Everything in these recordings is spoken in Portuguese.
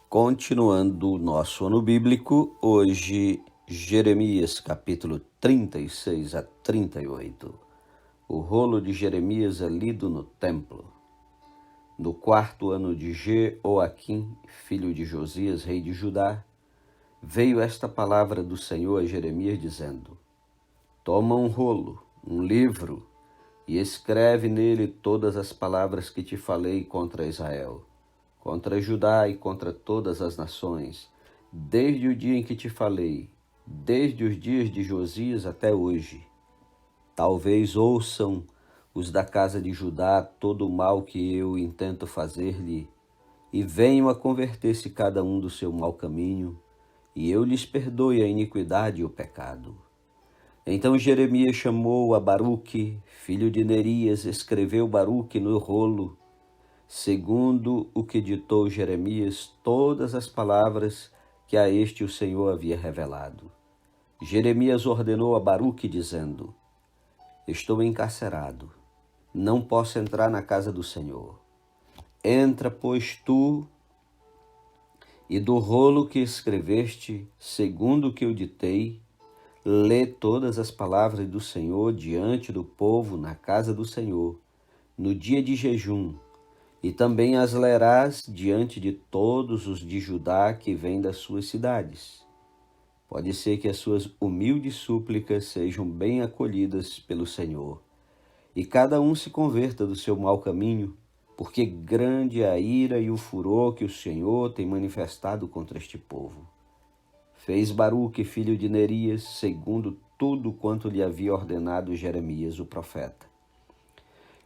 Continuando o nosso ano bíblico, hoje Jeremias capítulo 36 a 38. O rolo de Jeremias é lido no templo. No 4º ano de Jeoaquim, filho de Josias, rei de Judá, veio esta palavra do Senhor a Jeremias dizendo: Toma um rolo, um livro, e escreve nele todas as palavras que te falei contra Israel, contra Judá e contra todas as nações, desde o dia em que te falei, desde os dias de Josias até hoje. Talvez ouçam os da casa de Judá todo o mal que eu intento fazer-lhe, e venham a converter-se cada um do seu mau caminho, e eu lhes perdoe a iniquidade e o pecado. Então Jeremias chamou a Baruque, filho de Nerias, escreveu Baruque no rolo, segundo o que ditou Jeremias, todas as palavras que a este o Senhor havia revelado. Jeremias ordenou a Baruque, dizendo: Estou encarcerado, não posso entrar na casa do Senhor. Entra, pois, tu, e do rolo que escreveste, segundo o que eu ditei, lê todas as palavras do Senhor diante do povo na casa do Senhor, no dia de jejum, e também as lerás diante de todos os de Judá que vêm das suas cidades. Pode ser que as suas humildes súplicas sejam bem acolhidas pelo Senhor, e cada um se converta do seu mau caminho, porque grande é a ira e o furor que o Senhor tem manifestado contra este povo. Fez Baruque, filho de Nerias, segundo tudo quanto lhe havia ordenado Jeremias, o profeta.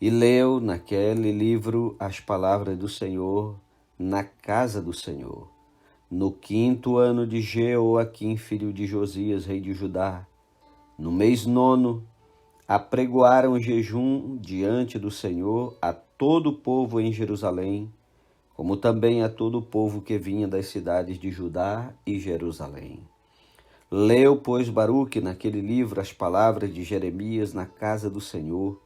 E leu naquele livro as palavras do Senhor na casa do Senhor. No 5º ano de Jeoaquim, filho de Josias, rei de Judá, no mês 9, apregoaram jejum diante do Senhor a todo o povo em Jerusalém, como também a todo o povo que vinha das cidades de Judá e Jerusalém. Leu, pois, Baruque naquele livro as palavras de Jeremias na casa do Senhor,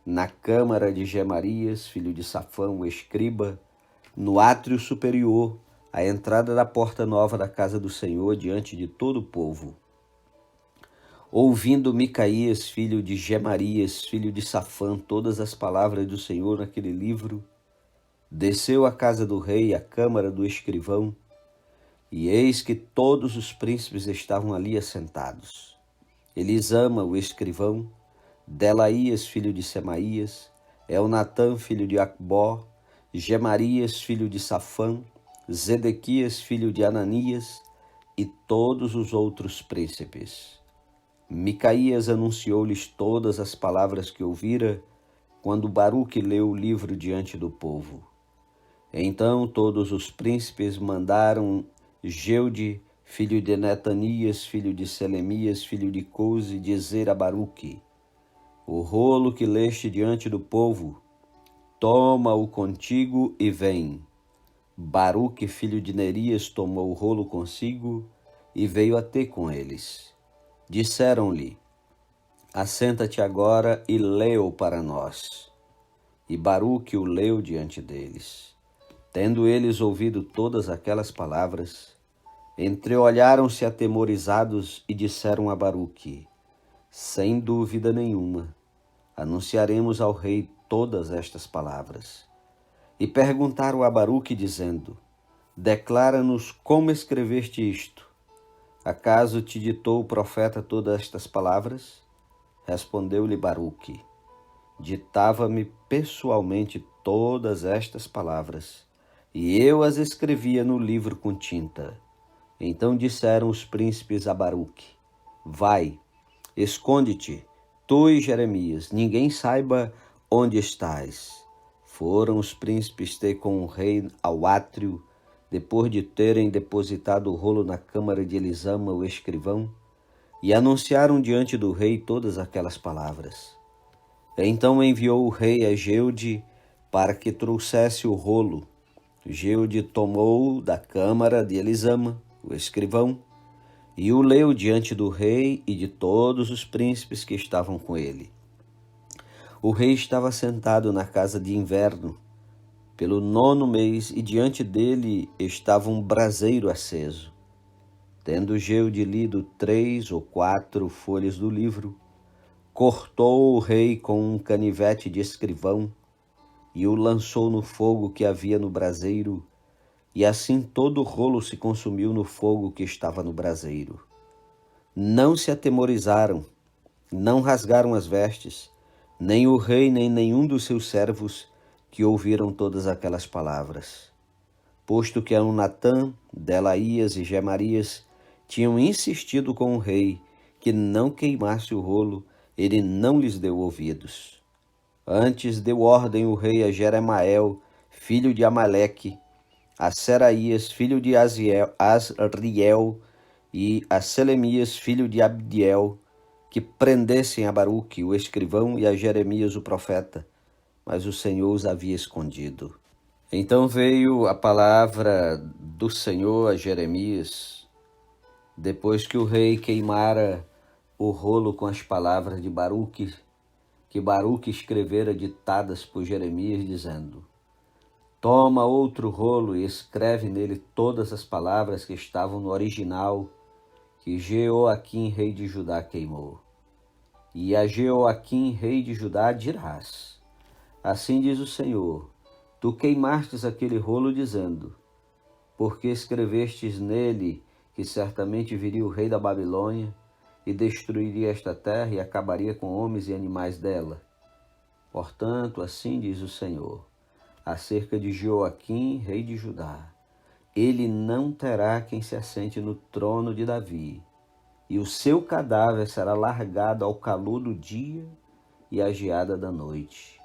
na câmara de Gemarias, filho de Safão, o escriba, no átrio superior, à entrada da porta nova da casa do Senhor, diante de todo o povo. Ouvindo Micaías, filho de Gemarias, filho de Safã, todas as palavras do Senhor naquele livro, desceu à casa do rei, à câmara do escrivão, e eis que todos os príncipes estavam ali assentados. Elisama, o escrivão, Delaías, filho de Semaías, Elnatã, filho de Acbó, Gemarias, filho de Safã, Zedequias, filho de Ananias, e todos os outros príncipes. Micaías anunciou-lhes todas as palavras que ouvira, quando Baruque leu o livro diante do povo. Então todos os príncipes mandaram Jeude, filho de Netanias, filho de Selemias, filho de Couze, dizer a Baruque: O rolo que leste diante do povo, toma-o contigo e vem. Baruque, filho de Nerias, tomou o rolo consigo e veio a ter com eles. Disseram-lhe: Assenta-te agora e lê-o para nós. E Baruque o leu diante deles. Tendo eles ouvido todas aquelas palavras, entreolharam-se atemorizados e disseram a Baruque: Sem dúvida nenhuma, anunciaremos ao rei todas estas palavras. E perguntaram a Baruque, dizendo: Declara-nos como escreveste isto. Acaso te ditou o profeta todas estas palavras? Respondeu-lhe Baruque: Ditava-me pessoalmente todas estas palavras, e eu as escrevia no livro com tinta. Então disseram os príncipes a Baruque: Vai, esconde-te, tu e Jeremias, ninguém saiba onde estás. Foram os príncipes ter com o rei ao átrio, depois de terem depositado o rolo na câmara de Elisama, o escrivão, e anunciaram diante do rei todas aquelas palavras. Então enviou o rei a Jeude para que trouxesse o rolo. Jeude tomou da câmara de Elisama, o escrivão, e o leu diante do rei e de todos os príncipes que estavam com ele. O rei estava sentado na casa de inverno, pelo 9º mês, e diante dele estava um braseiro aceso. Tendo Jeude lido 3 ou 4 folhas do livro, cortou o rei com um canivete de escrivão e o lançou no fogo que havia no braseiro, e assim todo o rolo se consumiu no fogo que estava no braseiro. Não se atemorizaram, não rasgaram as vestes, nem o rei nem nenhum dos seus servos que ouviram todas aquelas palavras. Posto que Elnatã, Delaías e Gemarias tinham insistido com o rei que não queimasse o rolo, ele não lhes deu ouvidos. Antes deu ordem o rei a Jeremael, filho de Amaleque, a Seraías, filho de Asriel, e a Selemias, filho de Abdiel, que prendessem a Baruque, o escrivão, e a Jeremias, o profeta, mas o Senhor os havia escondido. Então veio a palavra do Senhor a Jeremias, depois que o rei queimara o rolo com as palavras de Baruque, que Baruque escrevera ditadas por Jeremias, dizendo: toma outro rolo e escreve nele todas as palavras que estavam no original que Jeoaquim, rei de Judá, queimou. E a Jeoaquim, rei de Judá, dirás: assim diz o Senhor, tu queimastes aquele rolo dizendo, porque escrevestes nele que certamente viria o rei da Babilônia e destruiria esta terra e acabaria com homens e animais dela. Portanto, assim diz o Senhor, acerca de Jeoaquim, rei de Judá: ele não terá quem se assente no trono de Davi, e o seu cadáver será largado ao calor do dia e à geada da noite.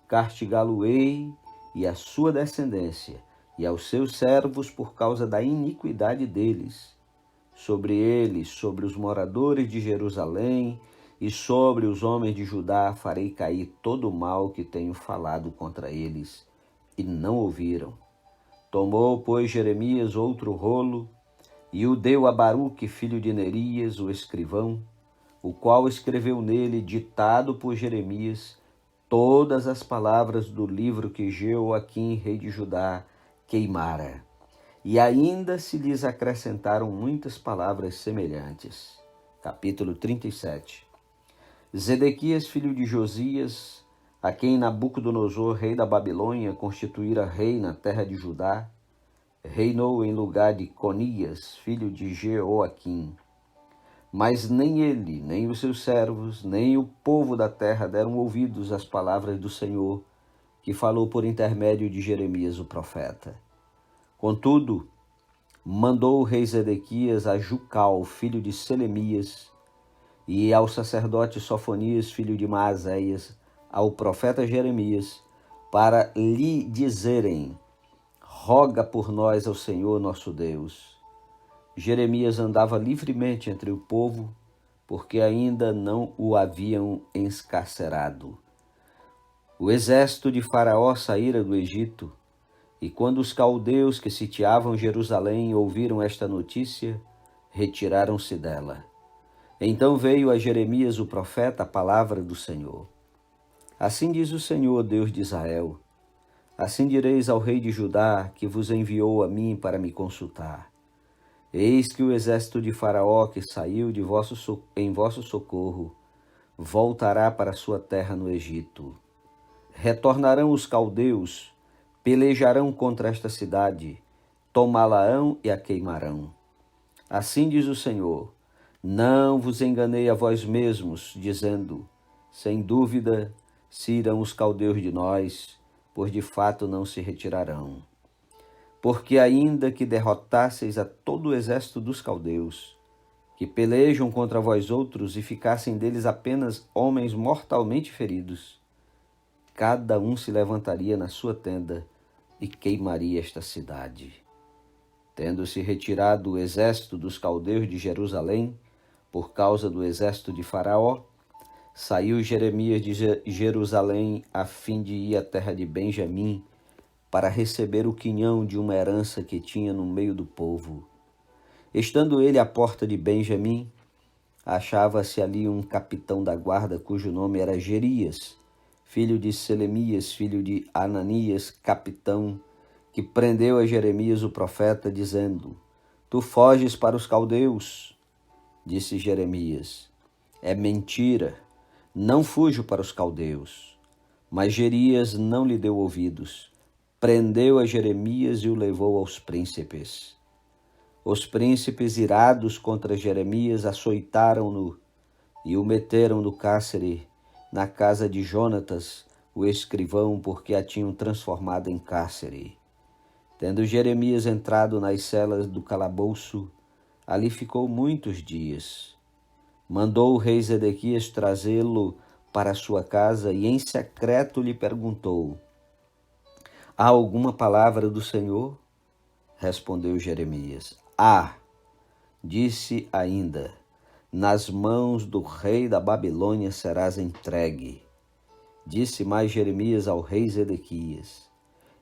Castigá-lo-ei e a sua descendência, e aos seus servos por causa da iniquidade deles. Sobre eles, sobre os moradores de Jerusalém e sobre os homens de Judá farei cair todo o mal que tenho falado contra eles, e não ouviram. Tomou, pois, Jeremias outro rolo, e o deu a Baruque, filho de Nerias, o escrivão, o qual escreveu nele, ditado por Jeremias, todas as palavras do livro que Jeoaquim, rei de Judá, queimara. E ainda se lhes acrescentaram muitas palavras semelhantes. Capítulo 37. Zedequias, filho de Josias, a quem Nabucodonosor, rei da Babilônia, constituíra rei na terra de Judá, reinou em lugar de Conias, filho de Jeoaquim. Mas nem ele, nem os seus servos, nem o povo da terra deram ouvidos às palavras do Senhor, que falou por intermédio de Jeremias o profeta. Contudo, mandou o rei Zedequias a Jucal, filho de Selemias, e ao sacerdote Sofonias, filho de Maazéias, ao profeta Jeremias, para lhe dizerem: roga por nós ao Senhor nosso Deus. Jeremias andava livremente entre o povo, porque ainda não o haviam encarcerado. O exército de Faraó saíra do Egito, e quando os caldeus que sitiavam Jerusalém ouviram esta notícia, retiraram-se dela. Então veio a Jeremias o profeta a palavra do Senhor. Assim diz o Senhor, Deus de Israel: assim direis ao rei de Judá, que vos enviou a mim para me consultar: eis que o exército de Faraó, que saiu em vosso socorro, voltará para sua terra no Egito. Retornarão os caldeus, pelejarão contra esta cidade, tomá-la-ão e a queimarão. Assim diz o Senhor: não vos enganei a vós mesmos, dizendo: sem dúvida se irão os caldeus de nós, pois de fato não se retirarão. Porque ainda que derrotasseis a todo o exército dos caldeus, que pelejam contra vós outros, e ficassem deles apenas homens mortalmente feridos, cada um se levantaria na sua tenda e queimaria esta cidade. Tendo-se retirado o exército dos caldeus de Jerusalém, por causa do exército de Faraó, saiu Jeremias de Jerusalém a fim de ir à terra de Benjamim, para receber o quinhão de uma herança que tinha no meio do povo. Estando ele à porta de Benjamim, achava-se ali um capitão da guarda, cujo nome era Jerias, filho de Selemias, filho de Ananias, capitão, que prendeu a Jeremias o profeta, dizendo: Tu foges para os caldeus. Disse Jeremias: É mentira, não fujo para os caldeus. Mas Jerias não lhe deu ouvidos. Prendeu a Jeremias e o levou aos príncipes. Os príncipes, irados contra Jeremias, açoitaram-no e o meteram no cárcere, na casa de Jonatas, o escrivão, porque a tinham transformado em cárcere. Tendo Jeremias entrado nas celas do calabouço, ali ficou muitos dias. Mandou o rei Zedequias trazê-lo para sua casa e em secreto lhe perguntou: Há alguma palavra do Senhor? Respondeu Jeremias: Há. Disse ainda: Nas mãos do rei da Babilônia serás entregue. Disse mais Jeremias ao rei Zedequias: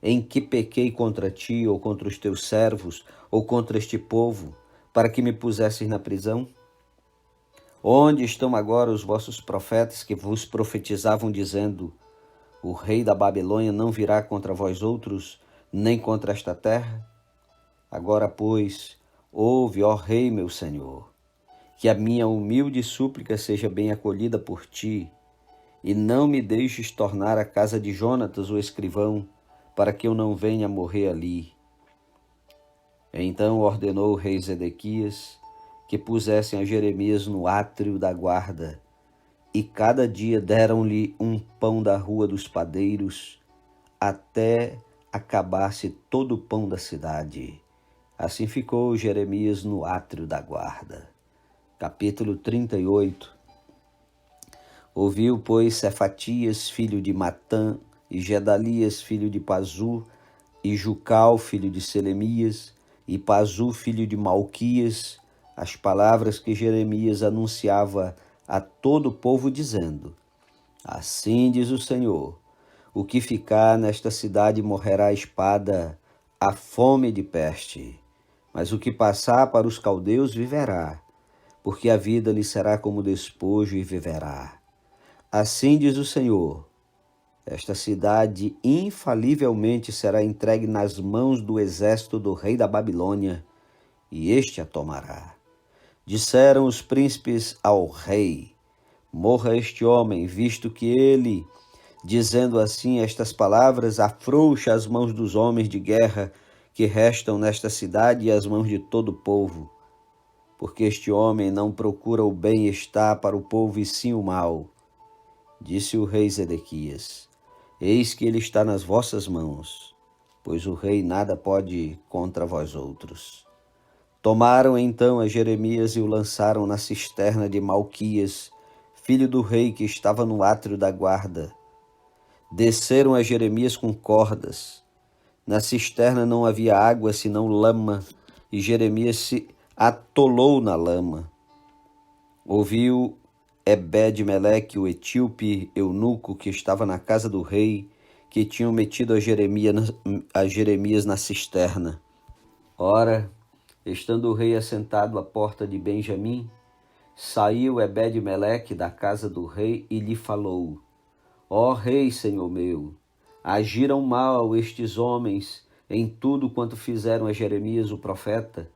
Em que pequei contra ti, ou contra os teus servos, ou contra este povo, para que me pusesses na prisão? Onde estão agora os vossos profetas que vos profetizavam, dizendo: O rei da Babilônia não virá contra vós outros, nem contra esta terra? Agora, pois, ouve, ó rei meu senhor, que a minha humilde súplica seja bem acolhida por ti, e não me deixes tornar à casa de Jonatas, o escrivão, para que eu não venha morrer ali. Então ordenou o rei Zedequias que pusessem a Jeremias no átrio da guarda, e cada dia deram-lhe um pão da rua dos padeiros, até acabar-se todo o pão da cidade. Assim ficou Jeremias no átrio da guarda. Capítulo 38. Ouviu, pois, Cefatias, filho de Matã, e Gedalias, filho de Pazu, e Jucal, filho de Selemias, e Pazu, filho de Malquias, as palavras que Jeremias anunciava a todo o povo, dizendo: Assim diz o Senhor, o que ficar nesta cidade morrerá a espada, a fome de peste, mas o que passar para os caldeus viverá, porque a vida lhe será como despojo e viverá. Assim diz o Senhor, esta cidade infalivelmente será entregue nas mãos do exército do rei da Babilônia, e este a tomará. Disseram os príncipes ao rei: Morra este homem, visto que ele, dizendo assim estas palavras, afrouxa as mãos dos homens de guerra que restam nesta cidade e as mãos de todo o povo. Porque este homem não procura o bem-estar para o povo e sim o mal. Disse o rei Zedequias: Eis que ele está nas vossas mãos, pois o rei nada pode contra vós outros. Tomaram então a Jeremias e o lançaram na cisterna de Malquias, filho do rei, que estava no átrio da guarda. Desceram a Jeremias com cordas. Na cisterna não havia água senão lama, e Jeremias se atolou na lama. Ouviu Ebed-Meleque, o etíope eunuco, que estava na casa do rei, que tinham metido a Jeremias na cisterna. Ora, estando o rei assentado à porta de Benjamim, saiu Ebed-Meleque da casa do rei e lhe falou: Ó rei, senhor meu, agiram mal estes homens em tudo quanto fizeram a Jeremias o profeta,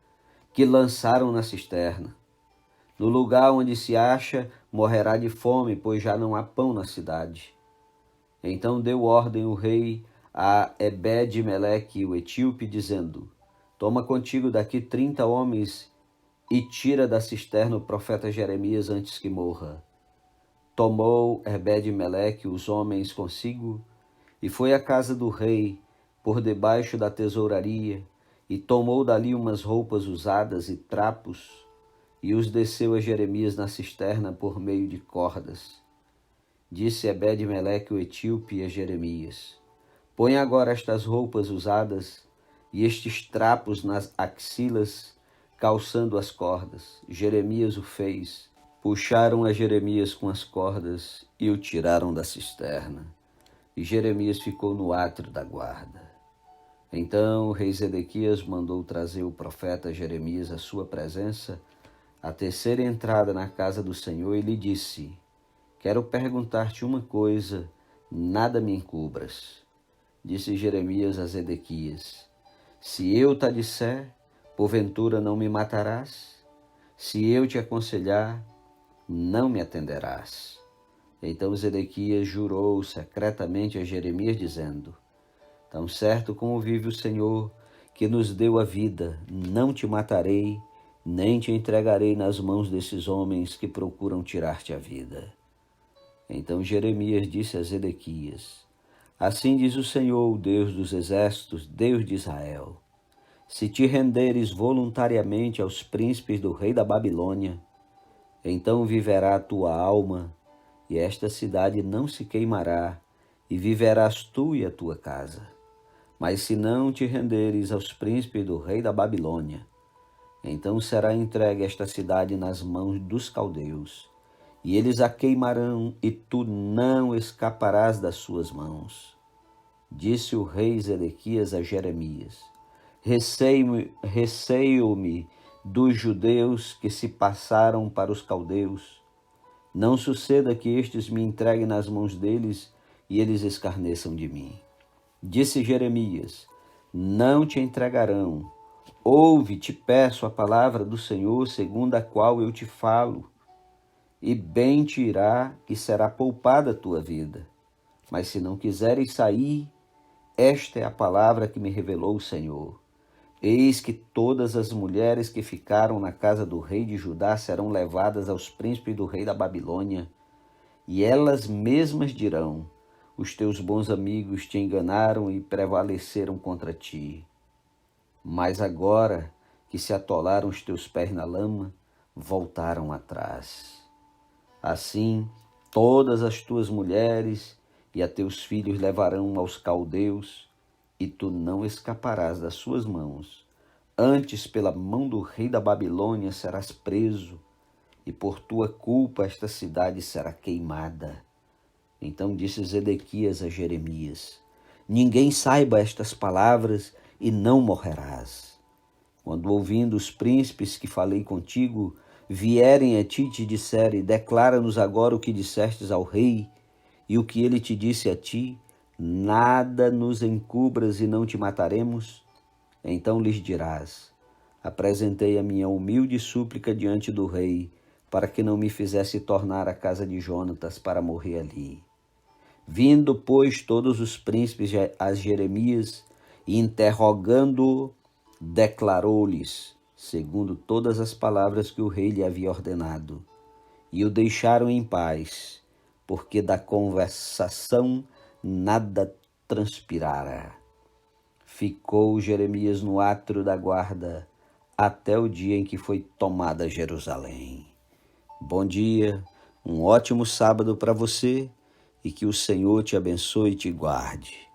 que lançaram na cisterna. No lugar onde se acha, morrerá de fome, pois já não há pão na cidade. Então deu ordem o rei a Ebed-Meleque, o etíope, dizendo: Toma contigo daqui 30 homens e tira da cisterna o profeta Jeremias antes que morra. Tomou Ebed-Meleque os homens consigo e foi à casa do rei, por debaixo da tesouraria, e tomou dali umas roupas usadas e trapos, e os desceu a Jeremias na cisterna por meio de cordas. Disse Ebed-Meleque o etíope a Jeremias: Põe agora estas roupas usadas e estes trapos nas axilas, calçando as cordas. Jeremias o fez. Puxaram a Jeremias com as cordas e o tiraram da cisterna. E Jeremias ficou no átrio da guarda. Então o rei Zedequias mandou trazer o profeta Jeremias à sua presença, a terceira entrada na casa do Senhor, e lhe disse: Quero perguntar-te uma coisa nada me encubras. Disse Jeremias a Zedequias: se eu te disser, porventura não me matarás? Se eu te aconselhar, não me atenderás. Então Zedequias jurou secretamente a Jeremias, dizendo: tão certo como vive o Senhor, que nos deu a vida, não te matarei, nem te entregarei nas mãos desses homens que procuram tirar-te a vida. Então Jeremias disse a Zedequias: assim diz o Senhor, o Deus dos exércitos, Deus de Israel: se te renderes voluntariamente aos príncipes do rei da Babilônia, então viverá a tua alma, e esta cidade não se queimará, e viverás tu e a tua casa. Mas se não te renderes aos príncipes do rei da Babilônia, então será entregue esta cidade nas mãos dos caldeus, e eles a queimarão, e tu não escaparás das suas mãos. Disse o rei Zedequias a Jeremias: receio-me dos judeus que se passaram para os caldeus. Não suceda que estes me entreguem nas mãos deles e eles escarneçam de mim. Disse Jeremias: não te entregarão. Ouve, te peço, a palavra do Senhor, segundo a qual eu te falo, e bem te irá e será poupada a tua vida. Mas se não quiseres sair, esta é a palavra que me revelou o Senhor. Eis que todas as mulheres que ficaram na casa do rei de Judá serão levadas aos príncipes do rei da Babilônia, e elas mesmas dirão: os teus bons amigos te enganaram e prevaleceram contra ti. Mas agora que se atolaram os teus pés na lama, voltaram atrás. Assim, todas as tuas mulheres e a teus filhos levarão aos caldeus, e tu não escaparás das suas mãos. Antes, pela mão do rei da Babilônia serás preso, e por tua culpa esta cidade será queimada. Então disse Zedequias a Jeremias: ninguém saiba estas palavras, e não morrerás. Quando ouvindo os príncipes que falei contigo, vierem a ti e te disserem: declara-nos agora o que dissestes ao rei, e o que ele te disse a ti, nada nos encubras e não te mataremos? Então lhes dirás: apresentei a minha humilde súplica diante do rei, para que não me fizesse tornar à casa de Jonatas para morrer ali. Vindo, pois, todos os príncipes a Jeremias, e interrogando-o, declarou-lhes, segundo todas as palavras que o rei lhe havia ordenado, e o deixaram em paz, porque da conversação nada transpirara. Ficou Jeremias no átrio da guarda até o dia em que foi tomada Jerusalém. Bom dia, um ótimo sábado para você, e que o Senhor te abençoe e te guarde.